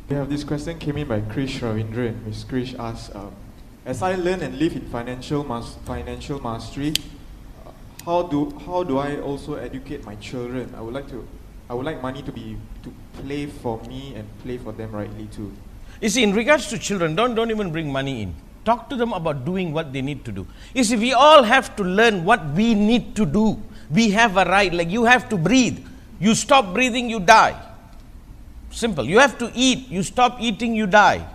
We have this question came in by Krish Ravindra, and Ms. Krish asks, as I learn and live in financial mastery, how do I also educate my children? I would like money to play for me and play for them rightly too. You see, in regards to children, don't even bring money in. Talk to them about doing what they need to do. You see, we all have to learn what we need to do. We have a right, like you have to breathe. You stop breathing, you die. Simple. You have to eat. You stop eating, you die.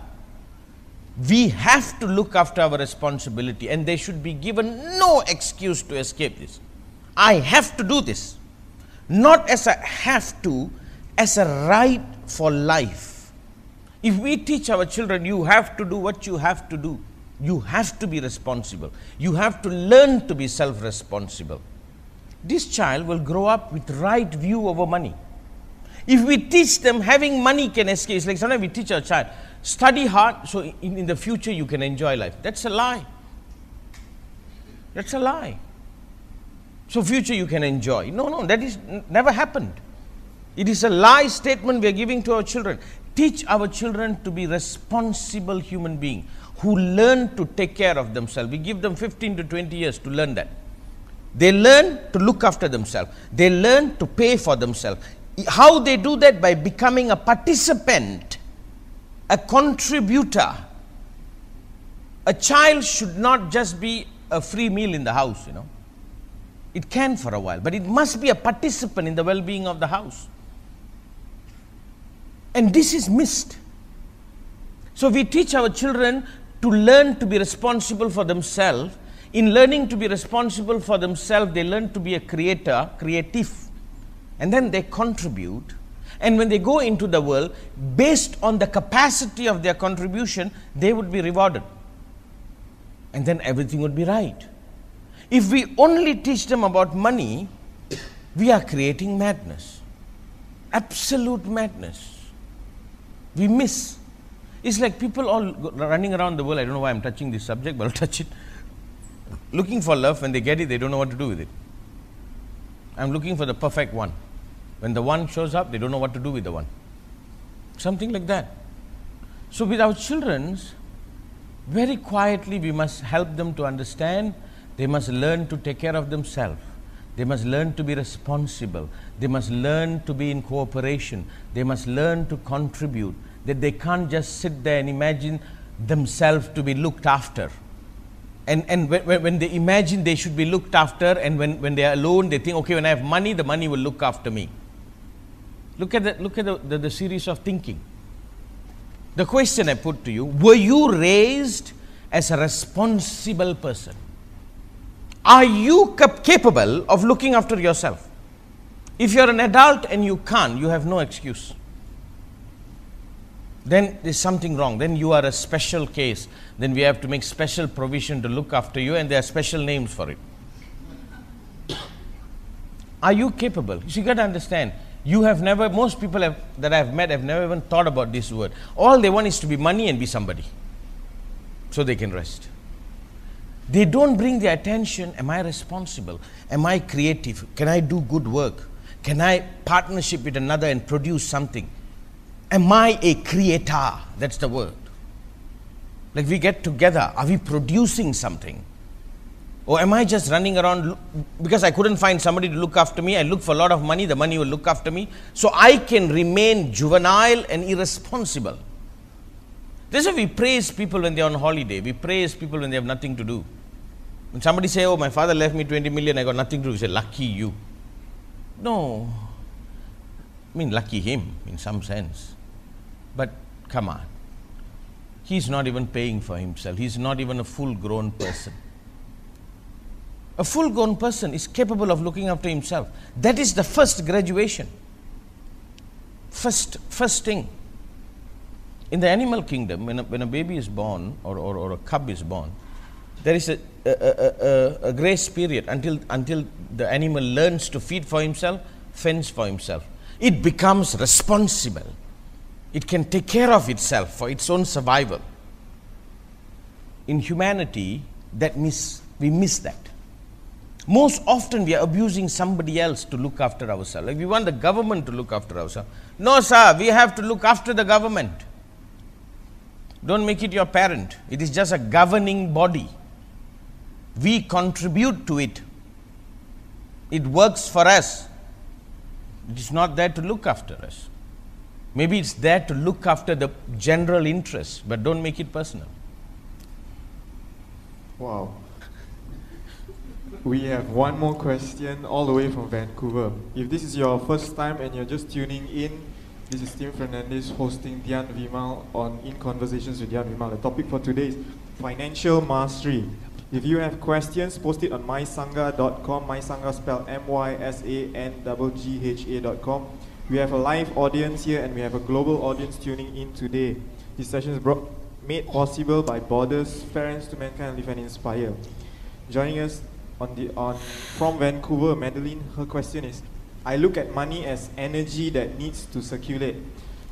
We have to look after our responsibility, and they should be given no excuse to escape this. I have to do this. Not as a have to, as a right for life. If we teach our children, you have to do what you have to do. You have to be responsible. You have to learn to be self-responsible. This child will grow up with right view over money. If we teach them having money can escape, it's like sometimes we teach our child, study hard so in the future you can enjoy life. That's a lie. That's a lie. So future you can enjoy. No, that is never happened. It is a lie statement we are giving to our children. Teach our children to be responsible human beings who learn to take care of themselves. We give them 15 to 20 years to learn that. They learn to look after themselves. They learn to pay for themselves. How they do that? By becoming a participant, a contributor. A child should not just be a free meal in the house, you know. It can for a while, but it must be a participant in the well-being of the house. And this is missed. So we teach our children to learn to be responsible for themselves. In learning to be responsible for themselves, they learn to be a creator, creative. And then they contribute. And when they go into the world, based on the capacity of their contribution, they would be rewarded. And then everything would be right. If we only teach them about money, we are creating madness. Absolute madness. We miss. It's like people all running around the world. I don't know why I'm touching this subject, but I'll touch it. Looking for love. When they get it, they don't know what to do with it. I'm looking for the perfect one. When the one shows up, they don't know what to do with the one. Something like that. So with our children, very quietly we must help them to understand. They must learn to take care of themselves. They must learn to be responsible. They must learn to be in cooperation. They must learn to contribute. That they can't just sit there and imagine themselves to be looked after. And when they imagine they should be looked after, and when they are alone, they think, okay, when I have money, the money will look after me. Look at the series of thinking. The question I put to you, were you raised as a responsible person? Are you capable of looking after yourself? If you're an adult and you can't, you have no excuse. Then there's something wrong. Then you are a special case. Then we have to make special provision to look after you, and there are special names for it. Are you capable? You got to understand, you have never, most people that I've met have never even thought about this word. All they want is to be money and be somebody, so they can rest. They don't bring their attention, am I responsible? Am I creative? Can I do good work? Can I partnership with another and produce something? Am I a creator? That's the word. Like we get together, are we producing something? Or am I just running around because I couldn't find somebody to look after me? I look for a lot of money, the money will look after me. So I can remain juvenile and irresponsible. This is why we praise people when they're on holiday. We praise people when they have nothing to do. When somebody say, oh, my father left me 20 million, I got nothing to do, we say, lucky you. No. I mean, lucky him in some sense. But come on. He's not even paying for himself. He's not even a full-grown person. A full-grown person is capable of looking after himself. That is the first graduation. First thing. In the animal kingdom, when a baby is born or a cub is born, there is a grace period until the animal learns to feed for himself, fends for himself. It becomes responsible. It can take care of itself for its own survival. In humanity, we miss that. Most often we are abusing somebody else to look after ourselves. Like we want the government to look after ourselves. No, sir, we have to look after the government. Don't make it your parent. It is just a governing body. We contribute to it. It works for us. It is not there to look after us. Maybe it's there to look after the general interest, but don't make it personal. Wow. We have one more question all the way from Vancouver. If this is your first time and you're just tuning in, this is Tim Fernandez hosting Dhyan Vimal on In Conversations with Dhyan Vimal. The topic for today is financial mastery. If you have questions, post it on mysangha.com, mysangha spelled MYSANGGHA.com. We have a live audience here and we have a global audience tuning in today. This session is made possible by Borders, Parents to Mankind, Live and Inspire. Joining us from Vancouver, Madeline, her question is, I look at money as energy that needs to circulate.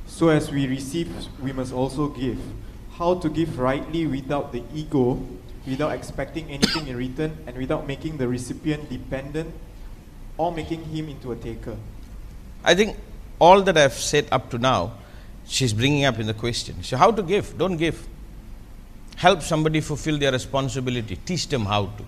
So as we receive, we must also give. How to give rightly without the ego, without expecting anything in return, and without making the recipient dependent or making him into a taker. I think all that I've said up to now, she's bringing up in the question. So how to give? Don't give. Help somebody fulfill their responsibility. Teach them how to.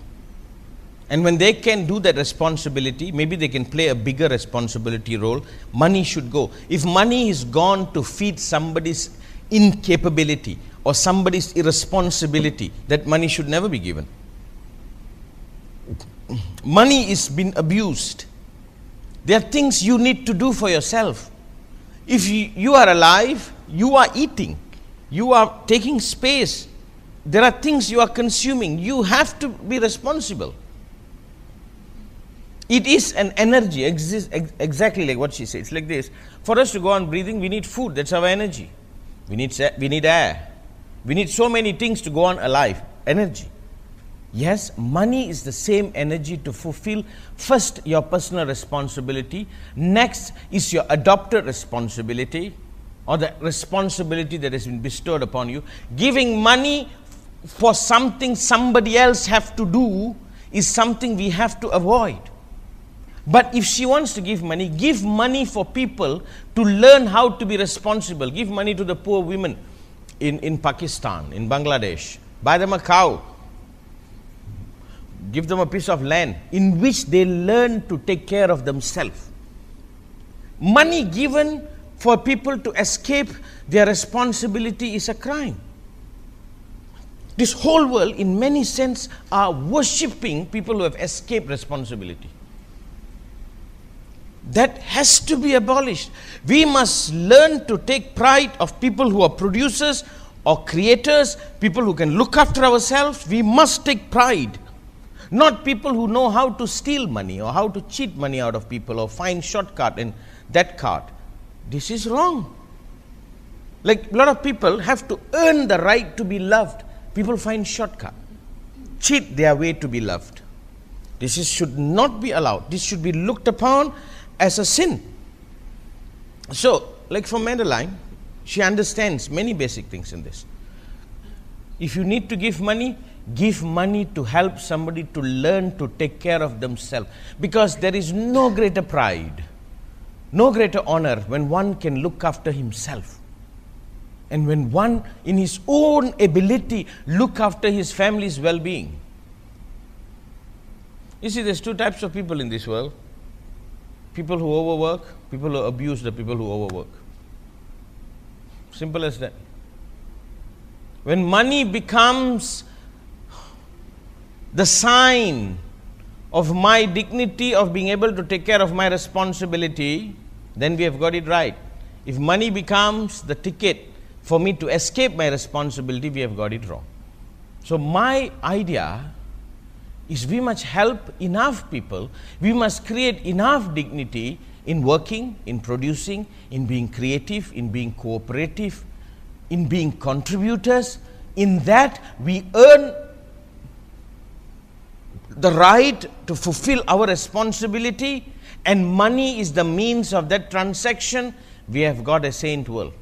And when they can do that responsibility, maybe they can play a bigger responsibility role. Money should go. If money is gone to feed somebody's incapability or somebody's irresponsibility, that money should never be given. Money is been abused. There are things you need to do for yourself. If you are alive, you are eating, you are taking space, there are things you are consuming, you have to be responsible. It is an energy, exactly like what she says. It's like this. For us to go on breathing, we need food, that's our energy. We need air. We need so many things to go on alive, energy. Yes, money is the same energy to fulfill first your personal responsibility, next is your adopted responsibility or the responsibility that has been bestowed upon you. Giving money for something somebody else have to do is something we have to avoid. But if she wants to give money for people to learn how to be responsible. Give money to the poor women in Pakistan, in Bangladesh. Buy them a cow. Give them a piece of land in which they learn to take care of themselves. Money given for people to escape their responsibility is a crime. This whole world, in many sense, are worshipping people who have escaped responsibility. That has to be abolished. We must learn to take pride of people who are producers or creators, people who can look after ourselves. We must take pride. Not people who know how to steal money or how to cheat money out of people or find shortcut in that card. This is wrong. Like a lot of people have to earn the right to be loved. People find shortcut, cheat their way to be loved. This should not be allowed. This should be looked upon as a sin. So, like for Madeline, she understands many basic things in this. If you need to give money to help somebody to learn to take care of themselves. Because there is no greater pride, no greater honor when one can look after himself. And when one, in his own ability, look after his family's well-being. You see, there's two types of people in this world. People who overwork, people who abuse the people who overwork. Simple as that. When money becomes the sign of my dignity of being able to take care of my responsibility, then we have got it right. If money becomes the ticket for me to escape my responsibility, we have got it wrong. So my idea is we must help enough people, we must create enough dignity in working, in producing, in being creative, in being cooperative, in being contributors. In that we earn the right to fulfill our responsibility, and money is the means of that transaction. We have got a saint world.